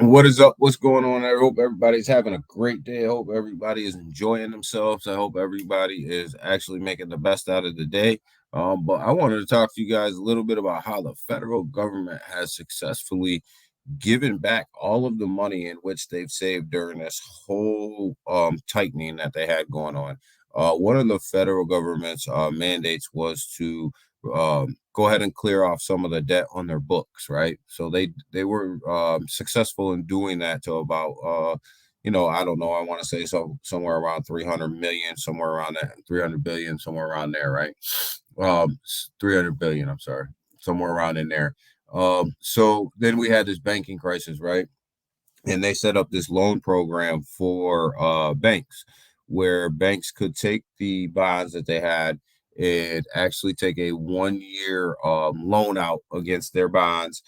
What is up? What's going on? I hope everybody's having a great day. I hope everybody is enjoying themselves. I hope everybody is actually making the best out of the day. But I wanted to talk to you guys a little bit about how the federal government has successfully given back all of the money in which they've saved during this whole tightening that they had going on. One of the federal government's mandates was to go ahead and clear off some of the debt on their books, right? So they were successful in doing that to about I don't know, I want to say somewhere around 300 million, somewhere around that 300 billion, somewhere around there, right? 300 billion, I'm sorry, somewhere around in there. So then we had this banking crisis, right? And they set up this loan program for banks where banks could take the bonds that they had and actually take a 1 year loan out against their bonds,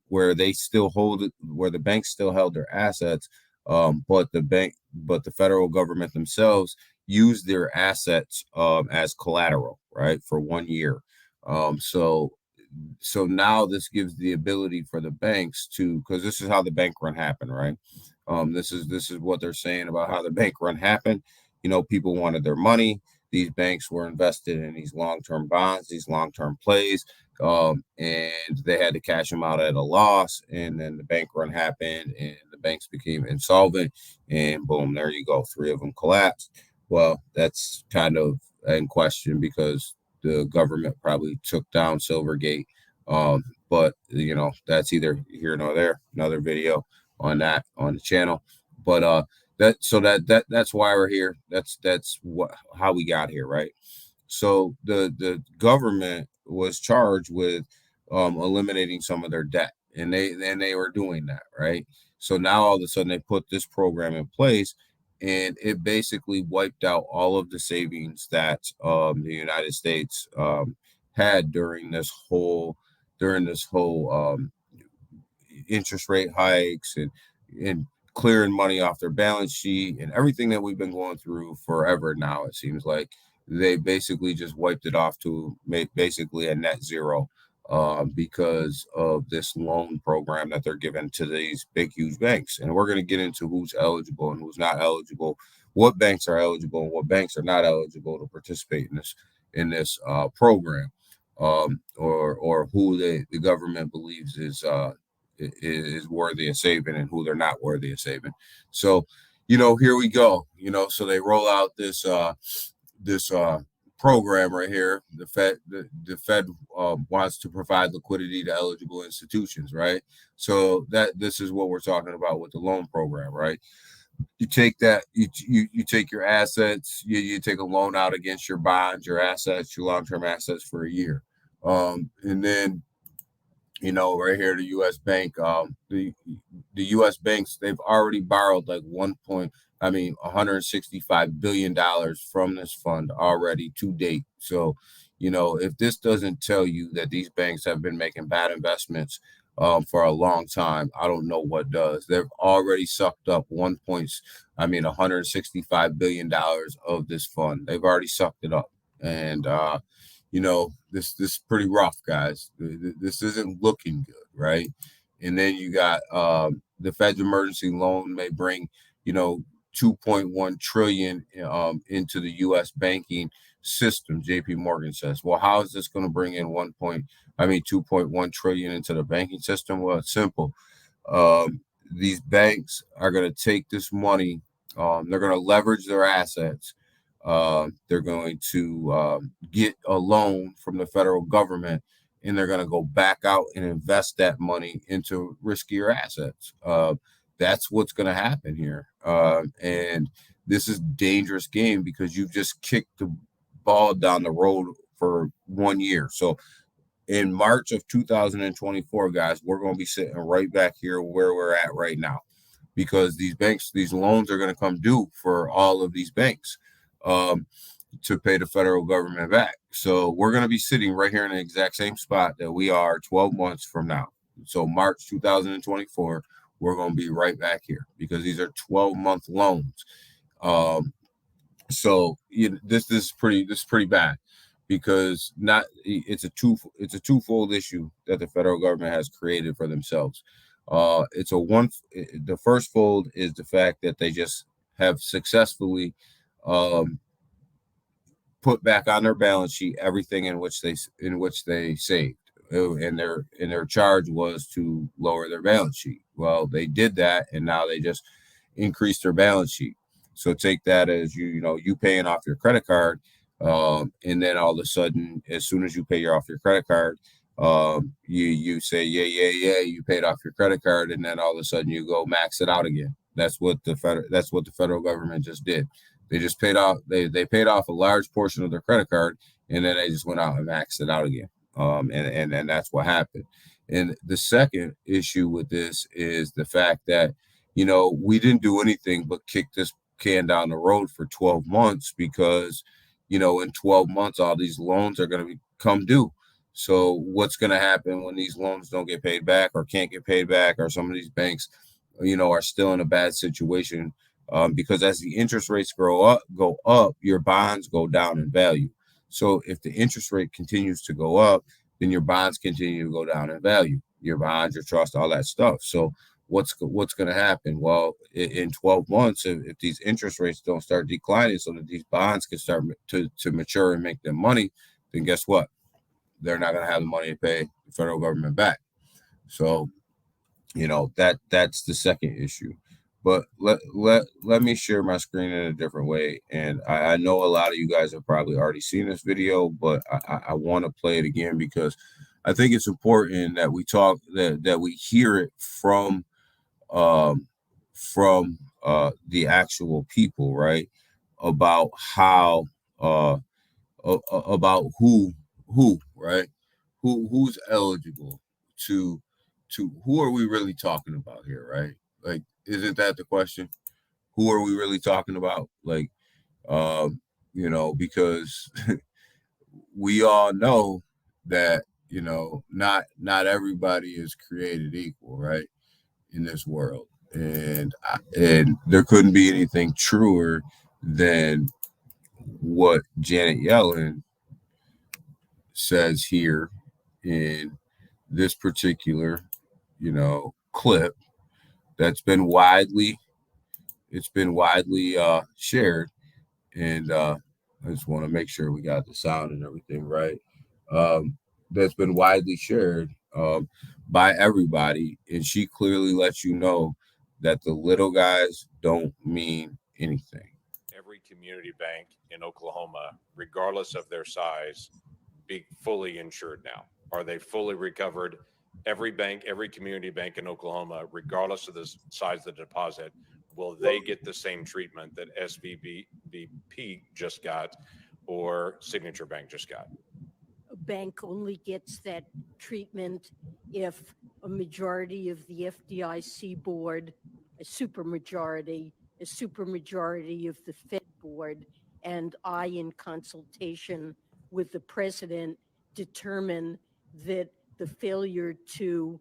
where they still hold it, where the banks still held their assets, but the federal government themselves use their assets as collateral, right, for 1 year. So now this gives the ability for the banks to, because this is how the bank run happened, right? This is what they're saying about how the bank run happened. People wanted their money. These banks were invested in these long-term bonds, these long-term plays, and they had to cash them out at a loss. And then the bank run happened, and the banks became insolvent, and boom, there you go. Three of them collapsed. Well, that's kind of in question because the government probably took down Silvergate. But that's either here nor there. Another video on that on the channel. But that's why we're here. That's what how we got here, right? So the government was charged with eliminating some of their debt, and they were doing that, right? So now all of a sudden they put this program in place, and it basically wiped out all of the savings that the United States had during this whole interest rate hikes and clearing money off their balance sheet and everything that we've been going through forever now. It seems like they basically just wiped it off to make basically a net zero, because of this loan program that they're giving to these big, huge banks. And we're going to get into who's eligible and who's not eligible, what banks are eligible and what banks are not eligible to participate in this program, or who the government believes is worthy of saving and who they're not worthy of saving. So, here we go. So they roll out this program right here. The Fed wants to provide liquidity to eligible institutions, right? So that this is what we're talking about with the loan program, right? You take that, you take your assets, you take a loan out against your bonds, your assets, your long-term assets for a year. And then right here, the U.S. Bank, the U.S. banks, they've already borrowed like 165 billion dollars from this fund already to date. So, if this doesn't tell you that these banks have been making bad investments for a long time, I don't know what does. They've already sucked up 165 billion dollars of this fund. They've already sucked it up, and this is pretty rough, guys. This isn't looking good, right? And then you got the Fed's emergency loan may bring, 2.1 trillion into the U.S. banking system. J.P. Morgan says, well, how is this going to bring in 2.1 trillion into the banking system? Well, it's simple. These banks are going to take this money. They're going to leverage their assets. They're going to get a loan from the federal government, and they're going to go back out and invest that money into riskier assets. That's what's going to happen here. And this is a dangerous game because you've just kicked the ball down the road for 1 year. So in March of 2024, guys, we're going to be sitting right back here where we're at right now, because these loans are going to come due for all of these banks, to pay the federal government back. So we're going to be sitting right here in the exact same spot that we are 12 months from now. So March 2024, we're going to be right back here because these are 12-month loans. So this is pretty bad, because it's a twofold issue that the federal government has created for themselves. It's a one. The first fold is the fact that they just have successfully um, put back on their balance sheet everything in which they saved. And their charge was to lower their balance sheet. Well, they did that, and now they just increased their balance sheet. So take that as you paying off your credit card, and then all of a sudden, as soon as you pay off your credit card, you say yeah, you paid off your credit card, and then all of a sudden you go max it out again. That's what the federal government just did. They just paid off they paid off a large portion of their credit card, and then they just went out and maxed it out again. And that's what happened. And the second issue with this is the fact that we didn't do anything but kick this can down the road for 12 months because in 12 months all these loans are going to become due. So what's going to happen when these loans don't get paid back or can't get paid back, or some of these banks are still in a bad situation, because as the interest rates go up, your bonds go down in value. So if the interest rate continues to go up, then your bonds continue to go down in value. Your bonds, your trust, all that stuff. So what's going to happen? Well, in 12 months, if these interest rates don't start declining, so that these bonds can start to mature and make them money, then guess what? They're not going to have the money to pay the federal government back. So that's the second issue. But let me share my screen in a different way. And I know a lot of you guys have probably already seen this video, but I want to play it again because I think it's important that we talk that we hear it um, the actual people, right? About how about who right who's eligible to who are we really talking about here, right? Like, isn't that the question? Who are we really talking about? Like, because we all know that not everybody is created equal, right, in this world. And there couldn't be anything truer than what Janet Yellen says here in this particular, clip that's been widely shared. And I just want to make sure we got the sound and everything right. Um, that's been widely shared by everybody, and she clearly lets you know that the little guys don't mean anything. Every community bank in Oklahoma, regardless of their size, be fully insured now? Are they fully recovered? Every bank, every community bank in Oklahoma, regardless of the size of the deposit, will they get the same treatment that SVBP just got or Signature Bank just got? A bank only gets that treatment if a majority of the FDIC board, a supermajority of the Fed board, and I, in consultation with the president, determine that the failure to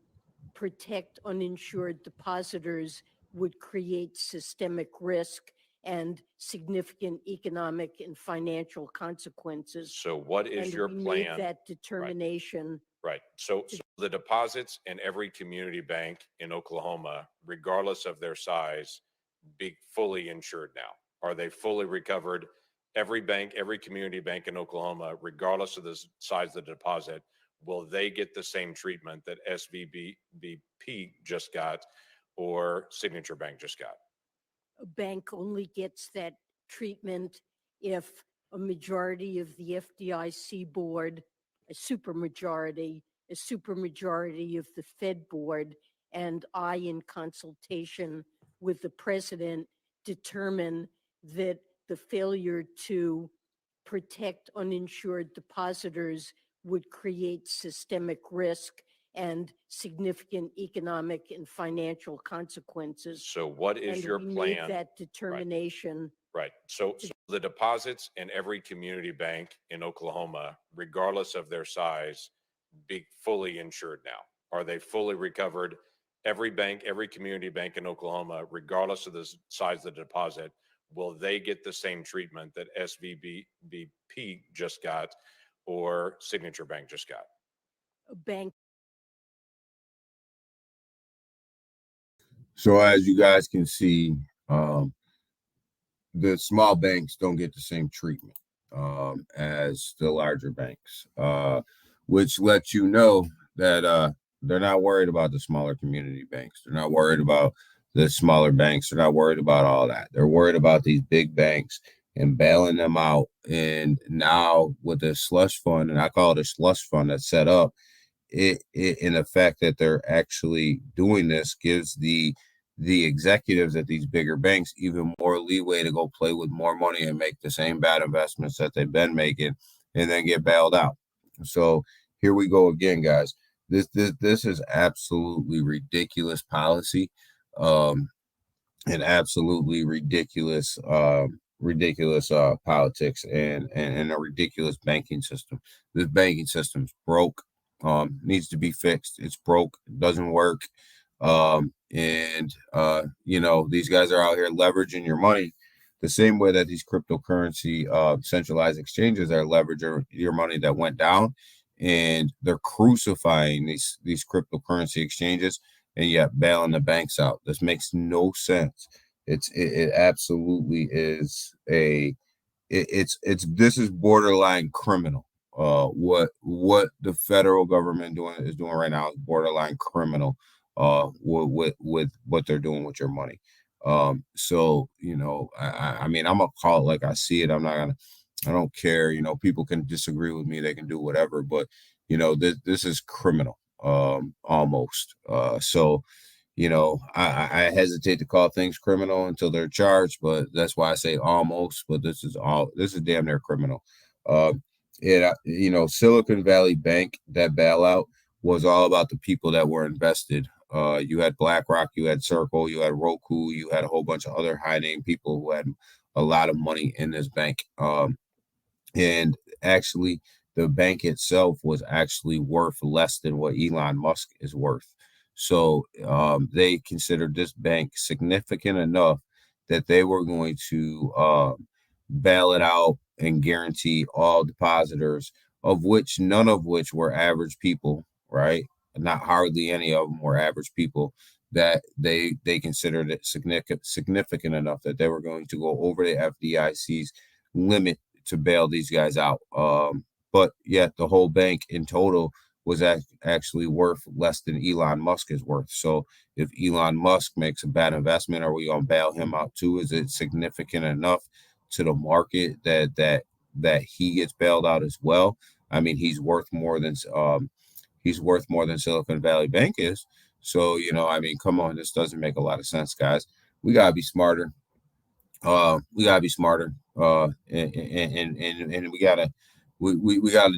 protect uninsured depositors would create systemic risk and significant economic and financial consequences. So, what is And your we made plan? that determination. Right. So the deposits in every community bank in Oklahoma, regardless of their size, be fully insured now. Are they fully recovered? Every bank, every community bank in Oklahoma, regardless of the size of the deposit, will they get the same treatment that SVBP just got or Signature Bank just got? A bank only gets that treatment if a majority of the FDIC board, a supermajority of the Fed board, and I, in consultation with the president, determine that the failure to protect uninsured depositors would create systemic risk and significant economic and financial consequences. So, what is And your we plan? made that determination. Right. So the deposits in every community bank in Oklahoma, regardless of their size, be fully insured now. Are they fully recovered? Every bank, every community bank in Oklahoma, regardless of the size of the deposit, will they get the same treatment that SVBP just got or Signature Bank just got? A bank So as you guys can see, the small banks don't get the same treatment as the larger banks, which lets you know that they're not worried about the smaller community banks. They're not worried about the smaller banks. They're not worried about all that. They're worried about these big banks and bailing them out. And now with the slush fund, and I call it a slush fund that's set up, it in the fact that they're actually doing this gives the executives at these bigger banks even more leeway to go play with more money and make the same bad investments that they've been making and then get bailed out. So here we go again, guys. This is absolutely ridiculous policy, um, and absolutely ridiculous politics and a ridiculous banking system. This banking system's broke, needs to be fixed. It's broke, doesn't work. And you know, these guys are out here leveraging your money the same way that these cryptocurrency centralized exchanges are leveraging your money that went down, and they're crucifying these cryptocurrency exchanges and yet bailing the banks out. This makes no sense. It absolutely is it's this is borderline criminal. What the federal government is doing right now is borderline criminal. With what they're doing with your money. So you know, I mean, I'm gonna call it like I see it. I don't care. You know, people can disagree with me. They can do whatever, but you know, this is criminal. Almost. So you know, I hesitate to call things criminal until they're charged, but that's why I say almost. But this is damn near criminal. Uh, you know, Silicon Valley Bank, that bailout was all about the people that were invested. You had BlackRock, you had Circle, you had Roku, you had a whole bunch of other high name people who had a lot of money in this bank. And actually, the bank itself was actually worth less than what Elon Musk is worth. So they considered this bank significant enough that they were going to bail it out and guarantee all depositors, of which none of which were average people, right? Not hardly any of them were average people. That they considered it significant enough that they were going to go over the FDIC's limit to bail these guys out. But yet the whole bank in total was actually worth less than Elon Musk is worth. So if Elon Musk makes a bad investment, are we going to bail him out too? Is it significant enough to the market that he gets bailed out as well? I mean, he's worth more than Silicon Valley Bank is. So you know, I mean, come on, this doesn't make a lot of sense, guys. We gotta be smarter. We gotta be smarter, and we gotta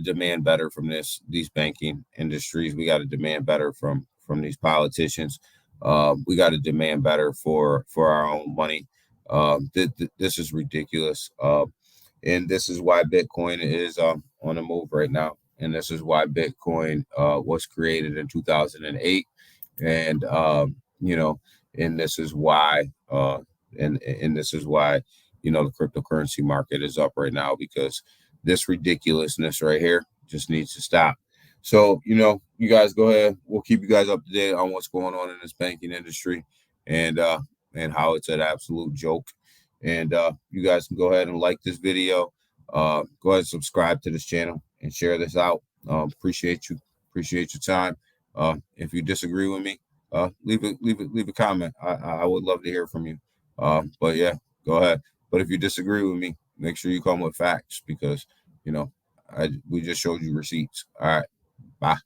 demand better from these banking industries. We gotta demand better from these politicians. We gotta demand better for our own money. This is ridiculous, and this is why Bitcoin is on the move right now. And this is why Bitcoin was created in 2008, and you know, and this is why and this is why, you know, the cryptocurrency market is up right now, because this ridiculousness right here just needs to stop. So, you know, you guys go ahead. We'll keep you guys up to date on what's going on in this banking industry, and how it's an absolute joke. And you guys can go ahead and like this video. Go ahead and subscribe to this channel and share this out. Appreciate you. Appreciate your time. If you disagree with me, leave a comment. I would love to hear from you. But yeah, go ahead. But if you disagree with me, make sure you come with facts, because you know we just showed you receipts. All right, bye.